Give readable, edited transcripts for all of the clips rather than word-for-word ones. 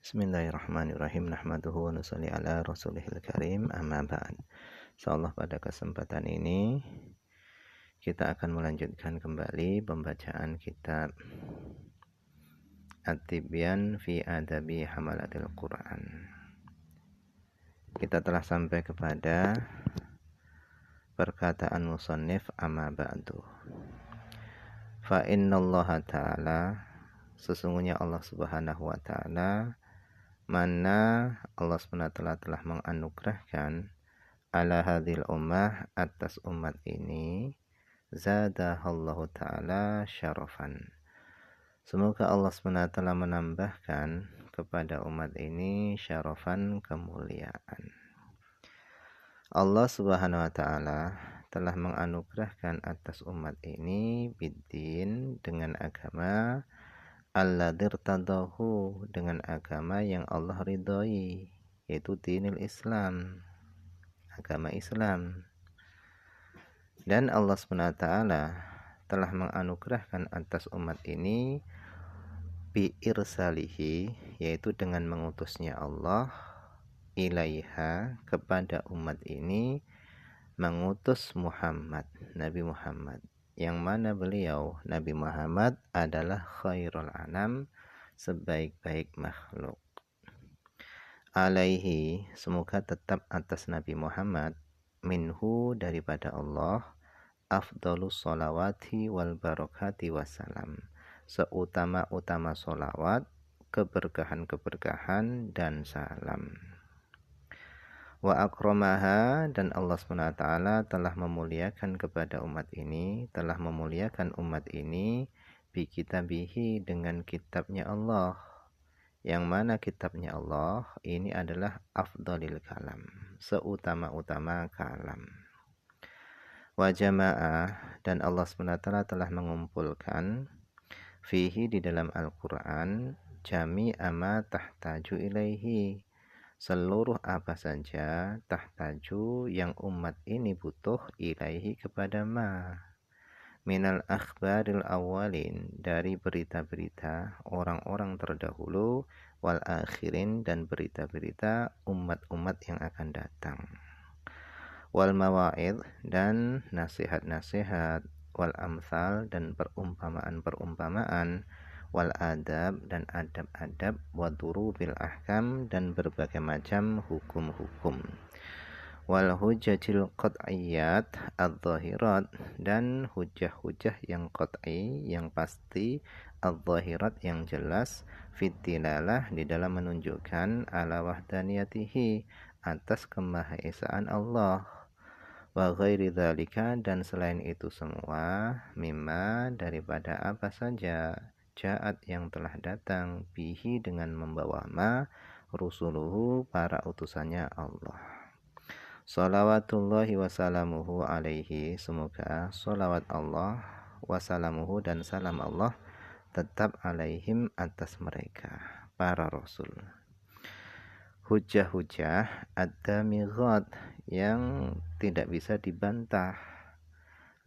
Bismillahirrahmanirrahim. Nahmaduhu wa nusalli ala rasulihil karim. Amma ba'd. Insyaallah pada kesempatan ini kita akan melanjutkan kembali pembacaan kitab At-Tibyan fi Adabi Hamalatil Quran. Kita telah sampai kepada perkataan musannif amma ba'du. Fa innallaha ta'ala, sesungguhnya Allah Subhanahu wa ta'ala, mana Allah SWT telah menganugerahkan ala hadhil ummah, atas umat ini, zadahallahu ta'ala syarafan. Semoga Allah SWT menambahkan kepada umat ini syarafan, kemuliaan. Allah Subhanahu wa ta'ala telah menganugerahkan atas umat ini biddin, dengan agama, alladhirtadahu, dengan agama yang Allah ridhoi, yaitu dinil Islam, agama Islam. Dan Allah SWT telah menganugerahkan atas umat ini biirsalihi, yaitu dengan mengutusnya Allah, ilaiha, kepada umat ini, mengutus Muhammad, Nabi Muhammad, yang mana beliau, Nabi Muhammad, adalah khairul anam, sebaik-baik makhluk. Alaihi, semoga tetap atas Nabi Muhammad, minhu, daripada Allah, afdalus sholawati wal barakati wassalam, seutama-utama sholawat, keberkahan-keberkahan, dan salam. Wa akramaha, dan Allah SWT telah memuliakan kepada umat ini, telah memuliakan umat ini, bi kitabihi, dengan kitabnya Allah, yang mana kitabnya Allah ini adalah afdalil kalam, seutama-utama kalam. Wa jama'ah, dan Allah SWT telah mengumpulkan fihi, di dalam Al-Quran, jami'a ma tahtaju ilaihi, seluruh apa saja, tahtaju, yang umat ini butuh, ilaihi, kepada ma, minal akhbaril awalin, dari berita-berita orang-orang terdahulu, wal akhirin, dan berita-berita umat-umat yang akan datang, wal mawa'id, dan nasihat-nasihat, wal amsal, dan perumpamaan-perumpamaan, wal adab, dan adab-adab, wa durubil ahkam, dan berbagai macam hukum-hukum, wal hujjatil qat'iyyat adz-zahirat, dan hujjah-hujjah yang qat'i, yang pasti, adz-zahirat, yang jelas, fitilalah, di dalam menunjukkan, ala wahdaniyatihi, atas kemahaesaan Allah, wa ghairi dzalika, dan selain itu semua, mimma, daripada apa saja, ja'at, yang telah datang, bihi, dengan membawa ma, rusuluhu, para utusannya Allah. Salawatullahi wasalamuhu alaihi, semoga salawat Allah, wasalamuhu, dan salam Allah, tetap alaihim, atas mereka, para rasul. Hujjah-hujjah ad-damighat, yang tidak bisa dibantah,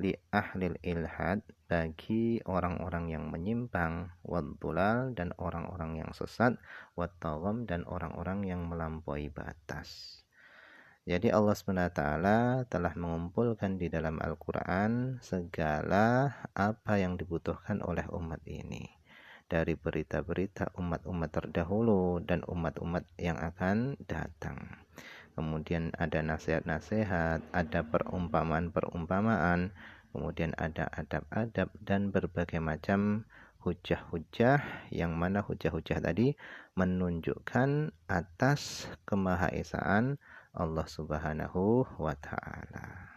li ahlil ilhad, bagi orang-orang yang menyimpang, wadulal, dan orang-orang yang sesat, wattawam, dan orang-orang yang melampaui batas. Jadi Allah SWT telah mengumpulkan di dalam Al-Quran segala apa yang dibutuhkan oleh umat ini, dari berita-berita umat-umat terdahulu dan umat-umat yang akan datang. Kemudian ada nasihat-nasihat, ada perumpamaan-perumpamaan, kemudian ada adab-adab, dan berbagai macam hujjah-hujjah, yang mana hujjah-hujjah tadi menunjukkan atas kemahaesaan Allah Subhanahu wa ta'ala.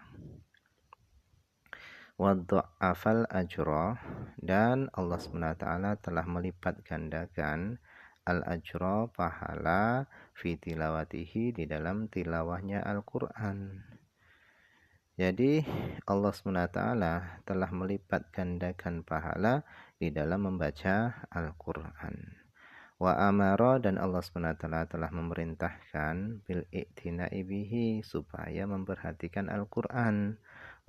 Wa dha'afal ajra, dan Allah SWT telah melipat gandakan al-ajra, pahala, fi tilawatihi, di dalam tilawahnya Al-Quran. Jadi Allah SWT telah melipat gandakan pahala di dalam membaca Al-Quran. Wa amara, dan Allah SWT telah memerintahkan bil i'tina'i bihi, supaya memperhatikan Al-Quran,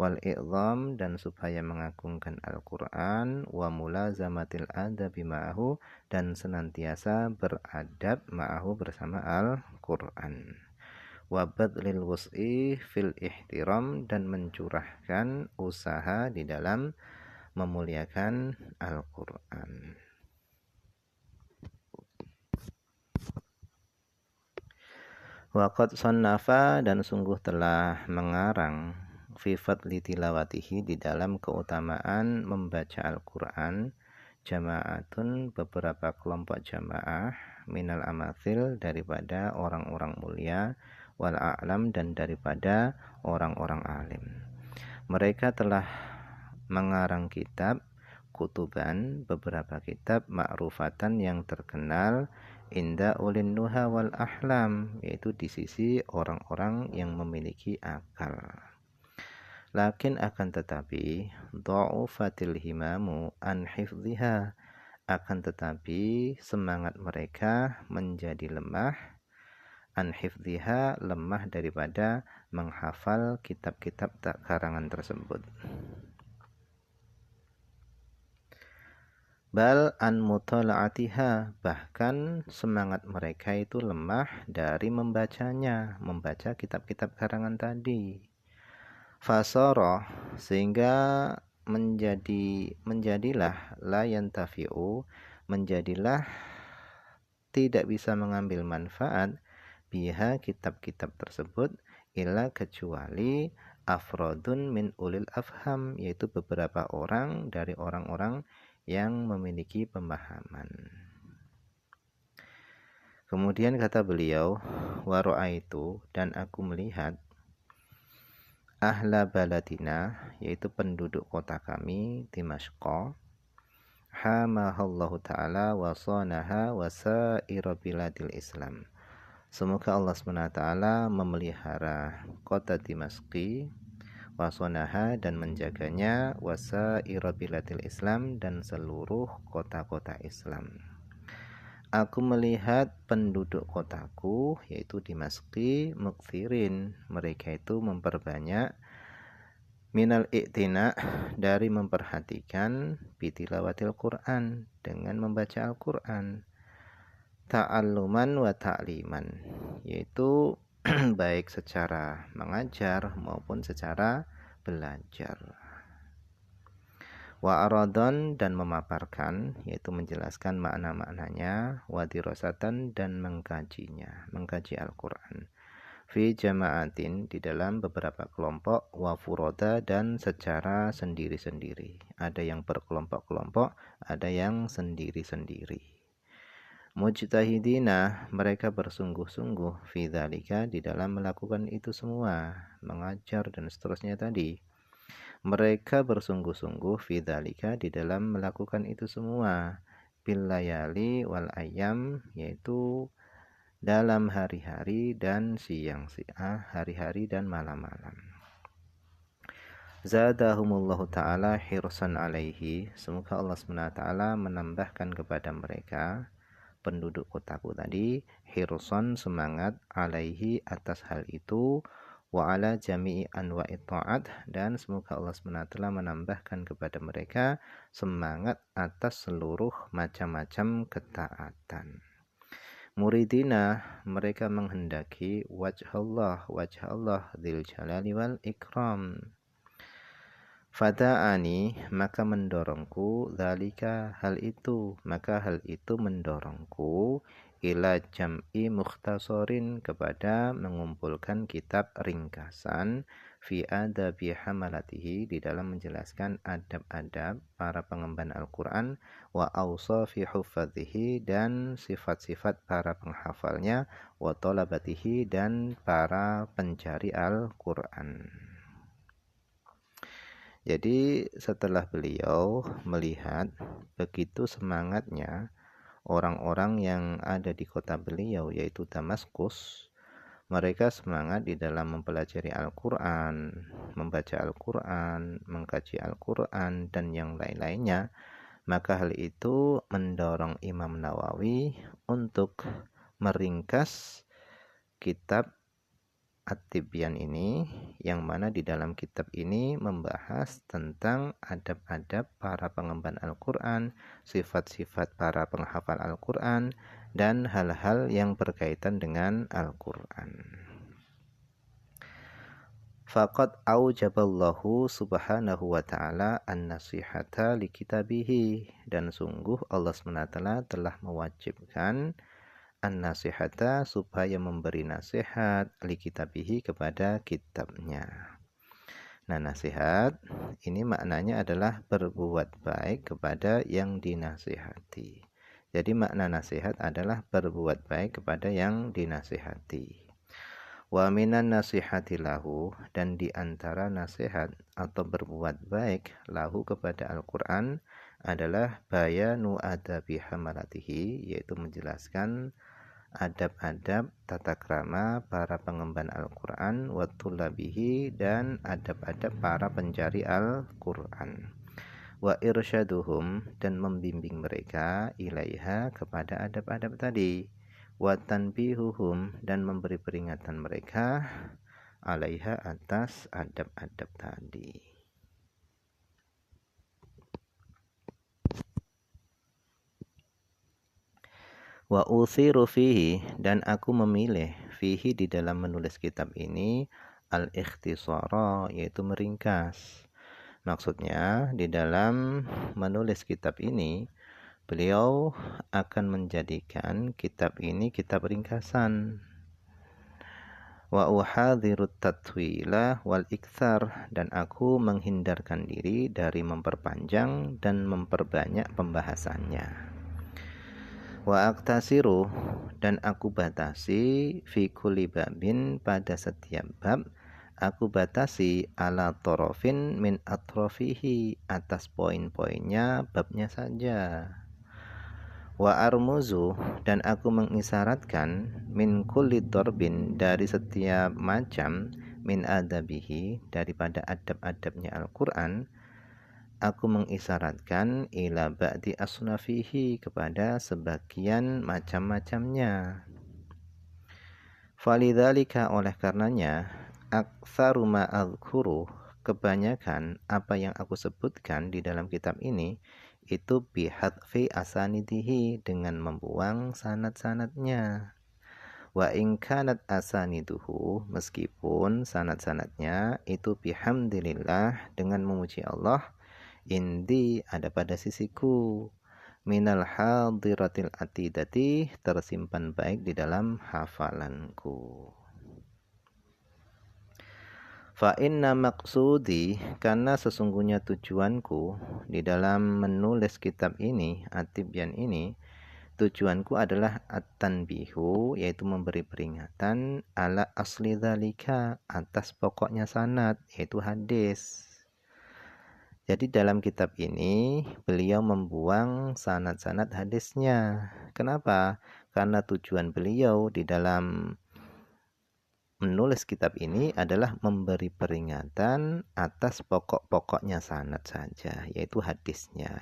wal i'zam, dan supaya mengagungkan Al-Qur'an, wa mulazamatil adabi ma'ahu, dan senantiasa beradab ma'ahu bersama Al-Qur'an, wa badlil wus'i fil ihtiram, dan mencurahkan usaha di dalam memuliakan Al-Qur'an. Waqad sannafa, dan sungguh telah mengarang, fi fadli tilawatihi, di dalam keutamaan membaca Al-Qur'an, jama'atun, beberapa kelompok jamaah, minal amathil, daripada orang-orang mulia, wal a'lam, dan daripada orang-orang alim. Mereka telah mengarang kitab, kutuban, beberapa kitab, ma'rufatan, yang terkenal, inda ulin nuha wal ahlam, yaitu di sisi orang-orang yang memiliki akal. Lakin akan tetapi, dha'ufatil himamu an hifdhiha, akan tetapi semangat mereka menjadi lemah, an hifdhiha, lemah daripada menghafal kitab-kitab karangan tersebut. Bal an mutala'atiha, bahkan semangat mereka itu lemah dari membacanya, membaca kitab-kitab karangan tadi. Fasara, sehingga menjadilah la yantafi'u, menjadilah tidak bisa mengambil manfaat, biha, kitab-kitab tersebut, illa, kecuali, afrodun min ulil afham, yaitu beberapa orang dari orang-orang yang memiliki pemahaman. Kemudian kata beliau, wa ra'aitu, dan aku melihat, ahla baladina, yaitu penduduk kota kami, Dimashq, hamahallahu ta'ala wa sanaha wa sa'ira biladil Islam. Semoga Allah SWT memelihara kota Dimashq, wasonaha, dan menjaganya, wasaira biladil Islam, dan seluruh kota-kota Islam. Aku melihat penduduk kotaku, yaitu Dimashq, mukthirin, mereka itu memperbanyak, minal i'tina, dari memperhatikan, bitilawatil Quran, dengan membaca Al-Quran, ta'alluman wa ta'liman, yaitu baik secara mengajar maupun secara belajar. Wa aradon, dan memaparkan, yaitu menjelaskan makna-maknanya, wa dirasatan, dan mengkajinya, mengkaji Al-Quran, fi jama'atin, di dalam beberapa kelompok, wa furoda, dan secara sendiri-sendiri. Ada yang berkelompok-kelompok, ada yang sendiri-sendiri. Mujtahidina, mereka bersungguh-sungguh, fi dzalika, di dalam melakukan itu semua, mengajar dan seterusnya tadi. Mereka bersungguh-sungguh, fi dzalika, di dalam melakukan itu semua, bil layali wal ayyam, yaitu dalam hari-hari dan hari-hari dan malam-malam. Zadahumullahu ta'ala hirsan alaihi, semoga Allah SWT menambahkan kepada mereka, penduduk kotaku tadi, hirson, semangat, alaihi, atas hal itu, wa ala jami'i anwa'i ta'at, dan semoga Allah SWT menambahkan kepada mereka semangat atas seluruh macam-macam ketaatan. Muridina, mereka menghendaki wajah Allah dzil jalali wal ikram. Fada'ani, maka mendorongku, dzalika, hal itu, maka hal itu mendorongku, ila jam'i mukhtasarin, kepada mengumpulkan kitab ringkasan, fi adabi hamalatihi, di dalam menjelaskan adab-adab para pengemban Al-Quran, wa awsafi hufadhihi, dan sifat-sifat para penghafalnya, wa talabatihi, dan para pencari Al-Quran. Jadi setelah beliau melihat begitu semangatnya orang-orang yang ada di kota beliau, yaitu Damaskus, mereka semangat di dalam mempelajari Al-Quran, membaca Al-Quran, mengkaji Al-Quran, dan yang lain-lainnya, maka hal itu mendorong Imam Nawawi untuk meringkas kitab At-Tibyan ini, yang mana di dalam kitab ini membahas tentang adab-adab para pengemban Al-Quran, sifat-sifat para penghafal Al-Quran, dan hal-hal yang berkaitan dengan Al-Quran. Faqad aujaballahu subhanahu wa ta'ala an-nasihata li kitabihi, dan sungguh Allah SWT telah mewajibkan an-nasihata, supaya memberi nasihat, li kitabihi, kepada kitabnya. Nah, nasihat ini maknanya adalah berbuat baik kepada yang dinasihati. Jadi makna nasihat adalah berbuat baik kepada yang dinasihati. Wa minan nasihati lahu, dan di antara nasihat atau berbuat baik lahu kepada Al-Quran adalah bayanu adabi hamalatihi, yaitu menjelaskan adab-adab tata krama para pengemban Al-Quran, wa tullabihi, dan adab-adab para pencari Al-Quran, wa irsyaduhum, dan membimbing mereka ilaiha, kepada adab-adab tadi, wa tanbihuhum, dan memberi peringatan mereka alaiha, atas adab-adab tadi. Wa uthiru fihi, dan aku memilih fihi, di dalam menulis kitab ini, al-ikhtisara, yaitu meringkas. Maksudnya di dalam menulis kitab ini beliau akan menjadikan kitab ini kitab ringkasan. Wa uhadhirut tatwila wal iktsar, dan aku menghindarkan diri dari memperpanjang dan memperbanyak pembahasannya. Wa aktasiru, dan aku batasi fi kulli babin, pada setiap bab aku batasi ala torofin min atrofihi, atas poin-poinnya babnya saja. Wa armuzu, dan aku mengisyaratkan min kulli dorbin, dari setiap macam, min adabihi, daripada adab-adabnya Al-Quran, aku mengisyaratkan ila ba'di asnafihi, kepada sebagian macam-macamnya. Falidzalika, oleh karenanya, aktsaru ma adzkuru, kebanyakan apa yang aku sebutkan di dalam kitab ini itu bihadfi asanidihi, dengan membuang sanad-sanadnya. Wa in kanat asaniduhu, meskipun sanad-sanadnya itu bihamdillah, dengan memuji Allah, indi, ada pada sisiku, minal hadiratil atidati, tersimpan baik di dalam hafalanku. Fa inna maqsudi, karena sesungguhnya tujuanku di dalam menulis kitab ini, At-Tibyan ini, tujuanku adalah at-tanbihu, yaitu memberi peringatan, ala asli dzalika, atas pokoknya sanad, yaitu hadis. Jadi dalam kitab ini beliau membuang sanad-sanad hadisnya. Kenapa? Karena tujuan beliau di dalam menulis kitab ini adalah memberi peringatan atas pokok-pokoknya sanad saja, yaitu hadisnya.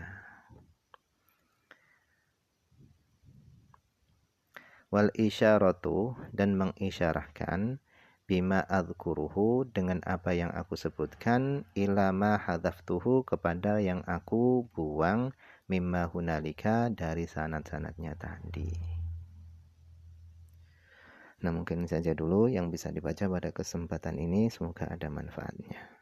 Wal isyaratu, dan mengisyarahkan, bima adzkuruhu, dengan apa yang aku sebutkan, ila ma hadzaftuhu, kepada yang aku buang, mimma hunalika, dari sanad-sanadnya tadi. Nah, mungkin saja dulu yang bisa dibaca pada kesempatan ini, semoga ada manfaatnya.